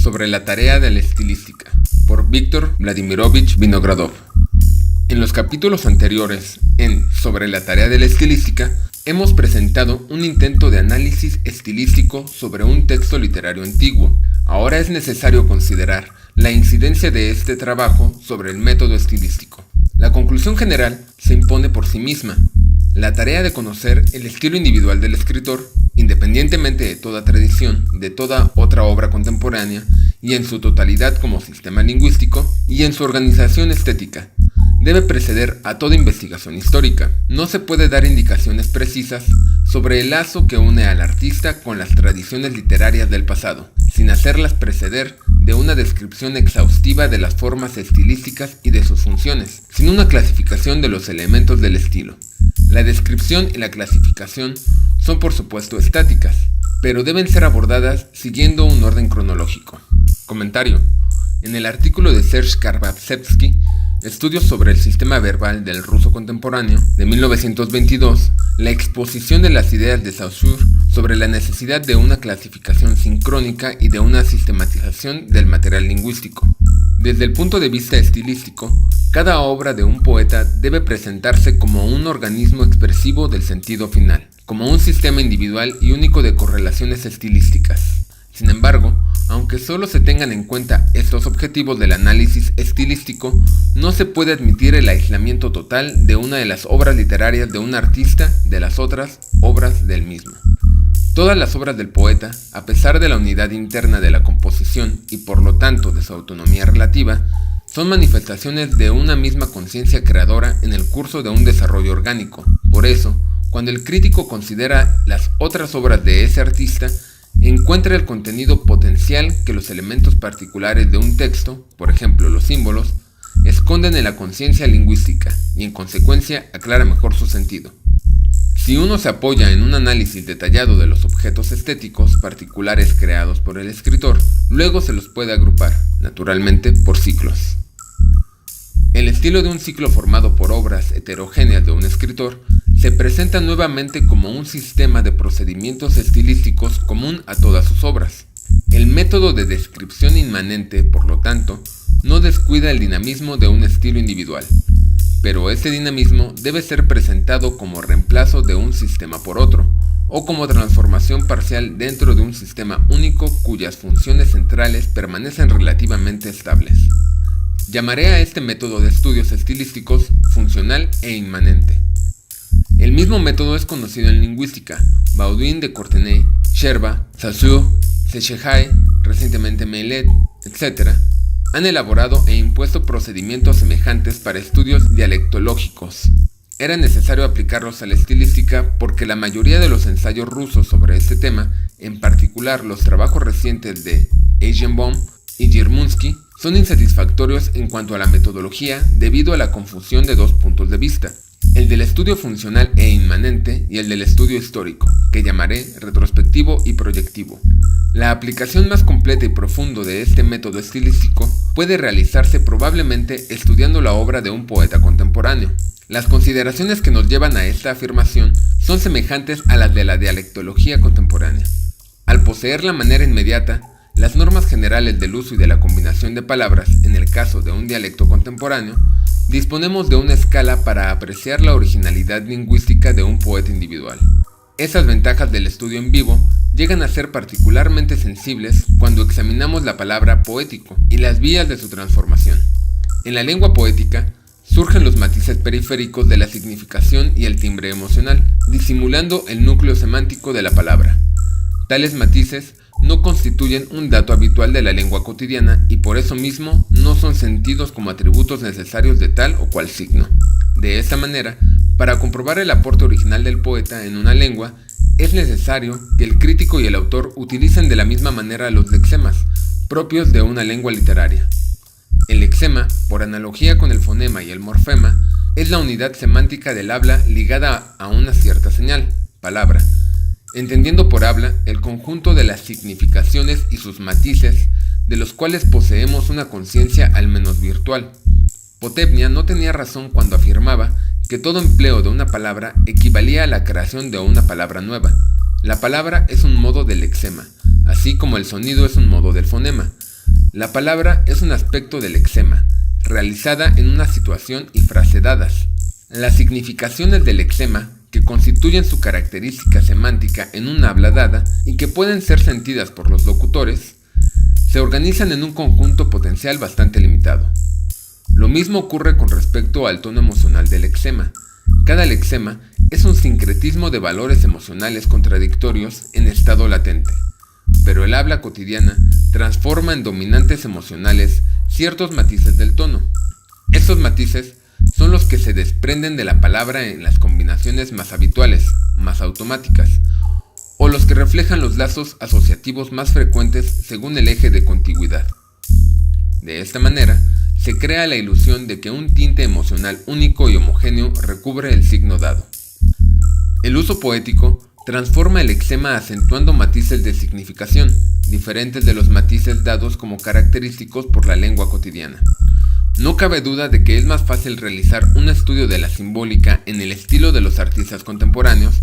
sobre la tarea de la estilística, por Víctor Vladimirovich Vinogradov. En los capítulos anteriores, Sobre la tarea de la estilística, hemos presentado un intento de análisis estilístico sobre un texto literario antiguo. Ahora es necesario considerar la incidencia de este trabajo sobre el método estilístico. La conclusión general se impone por sí misma. La tarea de conocer el estilo individual del escritor, independientemente de toda tradición, de toda otra obra contemporánea, y en su totalidad como sistema lingüístico, y en su organización estética, debe preceder a toda investigación histórica. No se puede dar indicaciones precisas sobre el lazo que une al artista con las tradiciones literarias del pasado, sin hacerlas preceder de una descripción exhaustiva de las formas estilísticas y de sus funciones, sin una clasificación de los elementos del estilo. La descripción y la clasificación son por supuesto estáticas, pero deben ser abordadas siguiendo un orden cronológico. Comentario. En el artículo de Serge Karbavsevsky, Estudios sobre el sistema verbal del ruso contemporáneo, de 1922, la exposición de las ideas de Saussure sobre la necesidad de una clasificación sincrónica y de una sistematización del material lingüístico. Desde el punto de vista estilístico, cada obra de un poeta debe presentarse como un organismo expresivo del sentido final, como un sistema individual y único de correlaciones estilísticas. Sin embargo, aunque solo se tengan en cuenta estos objetivos del análisis estilístico, no se puede admitir el aislamiento total de una de las obras literarias de un artista de las otras obras del mismo. Todas las obras del poeta, a pesar de la unidad interna de la composición y por lo tanto de su autonomía relativa, son manifestaciones de una misma conciencia creadora en el curso de un desarrollo orgánico. Por eso, cuando el crítico considera las otras obras de ese artista, encuentra el contenido potencial que los elementos particulares de un texto, por ejemplo los símbolos, esconden en la conciencia lingüística y en consecuencia aclara mejor su sentido. Si uno se apoya en un análisis detallado de los objetos estéticos particulares creados por el escritor, luego se los puede agrupar, naturalmente, por ciclos. El estilo de un ciclo formado por obras heterogéneas de un escritor se presenta nuevamente como un sistema de procedimientos estilísticos común a todas sus obras. El método de descripción inmanente, por lo tanto, no descuida el dinamismo de un estilo individual, pero ese dinamismo debe ser presentado como reemplazo de un sistema por otro, o como transformación parcial dentro de un sistema único cuyas funciones centrales permanecen relativamente estables. Llamaré a este método de estudios estilísticos funcional e inmanente. El mismo método es conocido en lingüística. Baudouin de Courtenay, Scherba, Saussure, Séchehaye, recientemente Meillet, etc., han elaborado e impuesto procedimientos semejantes para estudios dialectológicos. Era necesario aplicarlos a la estilística porque la mayoría de los ensayos rusos sobre este tema, en particular los trabajos recientes de Eisenbaum y Girmunsky, son insatisfactorios en cuanto a la metodología debido a la confusión de dos puntos de vista, el del estudio funcional e inmanente y el del estudio histórico, que llamaré retrospectivo y proyectivo. La aplicación más completa y profundo de este método estilístico puede realizarse probablemente estudiando la obra de un poeta contemporáneo. Las consideraciones que nos llevan a esta afirmación son semejantes a las de la dialectología contemporánea. Al poseer la manera inmediata, las normas generales del uso y de la combinación de palabras en el caso de un dialecto contemporáneo, disponemos de una escala para apreciar la originalidad lingüística de un poeta individual. Esas ventajas del estudio en vivo llegan a ser particularmente sensibles cuando examinamos la palabra poético y las vías de su transformación. En la lengua poética surgen los matices periféricos de la significación y el timbre emocional, disimulando el núcleo semántico de la palabra. Tales matices no constituyen un dato habitual de la lengua cotidiana y por eso mismo no son sentidos como atributos necesarios de tal o cual signo. De esta manera, para comprobar el aporte original del poeta en una lengua, es necesario que el crítico y el autor utilicen de la misma manera los lexemas, propios de una lengua literaria. El lexema, por analogía con el fonema y el morfema, es la unidad semántica del habla ligada a una cierta señal, palabra, entendiendo por habla el conjunto de las significaciones y sus matices, de los cuales poseemos una conciencia al menos virtual. Potebnia no tenía razón cuando afirmaba que todo empleo de una palabra equivalía a la creación de una palabra nueva. La palabra es un modo del lexema, así como el sonido es un modo del fonema. La palabra es un aspecto del lexema, realizada en una situación y frase dadas. Las significaciones del lexema, que constituyen su característica semántica en un habla dada y que pueden ser sentidas por los locutores, se organizan en un conjunto potencial bastante limitado. Lo mismo ocurre con respecto al tono emocional del lexema. Cada lexema es un sincretismo de valores emocionales contradictorios en estado latente, pero el habla cotidiana transforma en dominantes emocionales ciertos matices del tono. Estos matices son los que se desprenden de la palabra en las combinaciones más habituales, más automáticas, o los que reflejan los lazos asociativos más frecuentes según el eje de contigüidad. De esta manera, se crea la ilusión de que un tinte emocional único y homogéneo recubre el signo dado. El uso poético transforma el lexema acentuando matices de significación, diferentes de los matices dados como característicos por la lengua cotidiana. No cabe duda de que es más fácil realizar un estudio de la simbólica en el estilo de los artistas contemporáneos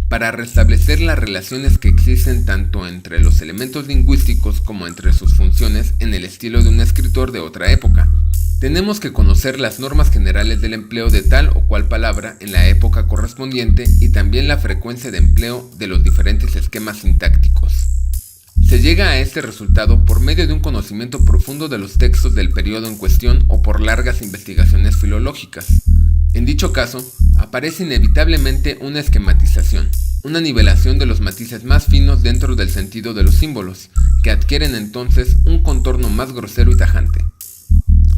para restablecer las relaciones que existen tanto entre los elementos lingüísticos como entre sus funciones en el estilo de un escritor de otra época. Tenemos que conocer las normas generales del empleo de tal o cual palabra en la época correspondiente y también la frecuencia de empleo de los diferentes esquemas sintácticos. Se llega a este resultado por medio de un conocimiento profundo de los textos del periodo en cuestión o por largas investigaciones filológicas. En dicho caso, aparece inevitablemente una esquematización, una nivelación de los matices más finos dentro del sentido de los símbolos, que adquieren entonces un contorno más grosero y tajante.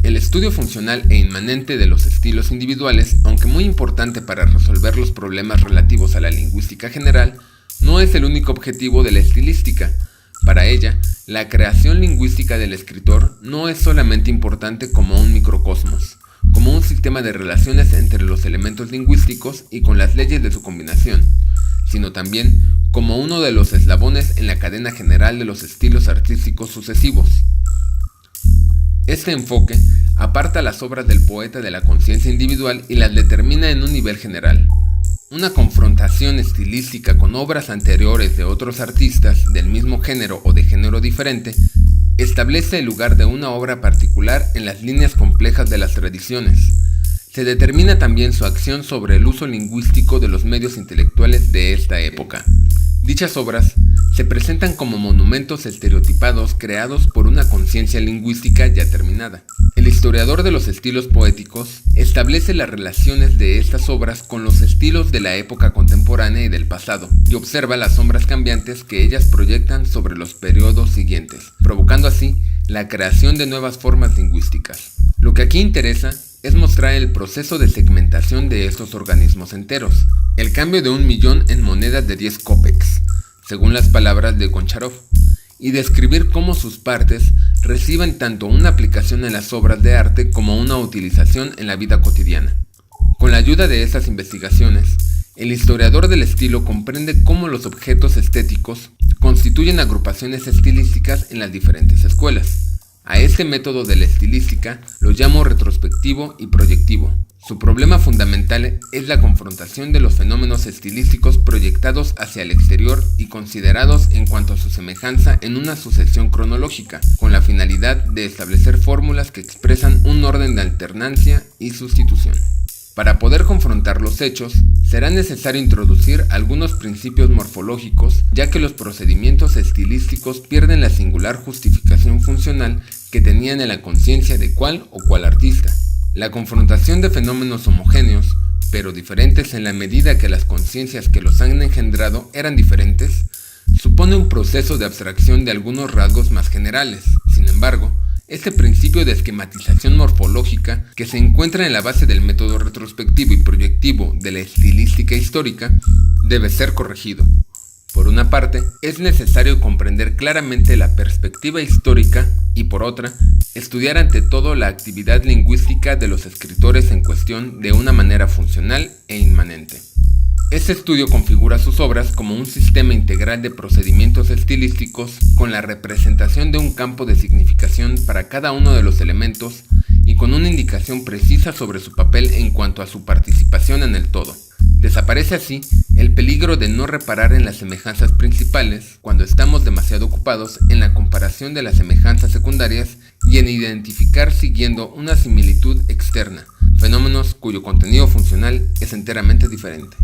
El estudio funcional e inmanente de los estilos individuales, aunque muy importante para resolver los problemas relativos a la lingüística general, no es el único objetivo de la estilística. Para ella, la creación lingüística del escritor no es solamente importante como un microcosmos, como un sistema de relaciones entre los elementos lingüísticos y con las leyes de su combinación, sino también como uno de los eslabones en la cadena general de los estilos artísticos sucesivos. Este enfoque aparta las obras del poeta de la conciencia individual y las determina en un nivel general. Una confrontación estilística con obras anteriores de otros artistas del mismo género o de género diferente establece el lugar de una obra particular en las líneas complejas de las tradiciones. Se determina también su acción sobre el uso lingüístico de los medios intelectuales de esta época. Dichas obras se presentan como monumentos estereotipados creados por una conciencia lingüística ya terminada. El historiador de los estilos poéticos establece las relaciones de estas obras con los estilos de la época contemporánea y del pasado, y observa las sombras cambiantes que ellas proyectan sobre los periodos siguientes, provocando así la creación de nuevas formas lingüísticas. Lo que aquí interesa es mostrar el proceso de segmentación de estos organismos enteros, el cambio de 1 millón en monedas de 10 kopecks, según las palabras de Goncharov, y describir cómo sus partes reciben tanto una aplicación en las obras de arte como una utilización en la vida cotidiana. Con la ayuda de estas investigaciones, el historiador del estilo comprende cómo los objetos estéticos constituyen agrupaciones estilísticas en las diferentes escuelas. A este método de la estilística lo llamo retrospectivo y proyectivo. Su problema fundamental es la confrontación de los fenómenos estilísticos proyectados hacia el exterior y considerados en cuanto a su semejanza en una sucesión cronológica, con la finalidad de establecer fórmulas que expresan un orden de alternancia y sustitución. Para poder confrontar los hechos, será necesario introducir algunos principios morfológicos, ya que los procedimientos estilísticos pierden la singular justificación funcional que tenían en la conciencia de cual o cual artista. La confrontación de fenómenos homogéneos, pero diferentes en la medida que las conciencias que los han engendrado eran diferentes, supone un proceso de abstracción de algunos rasgos más generales. Sin embargo, este principio de esquematización morfológica, que se encuentra en la base del método retrospectivo y proyectivo de la estilística histórica, debe ser corregido. Por una parte, es necesario comprender claramente la perspectiva histórica y por otra, estudiar ante todo la actividad lingüística de los escritores en cuestión de una manera funcional e inmanente. Este estudio configura sus obras como un sistema integral de procedimientos estilísticos con la representación de un campo de significación para cada uno de los elementos y con una indicación precisa sobre su papel en cuanto a su participación en el todo. Desaparece así el peligro de no reparar en las semejanzas principales cuando estamos demasiado ocupados en la comparación de las semejanzas secundarias y en identificar siguiendo una similitud externa, fenómenos cuyo contenido funcional es enteramente diferente.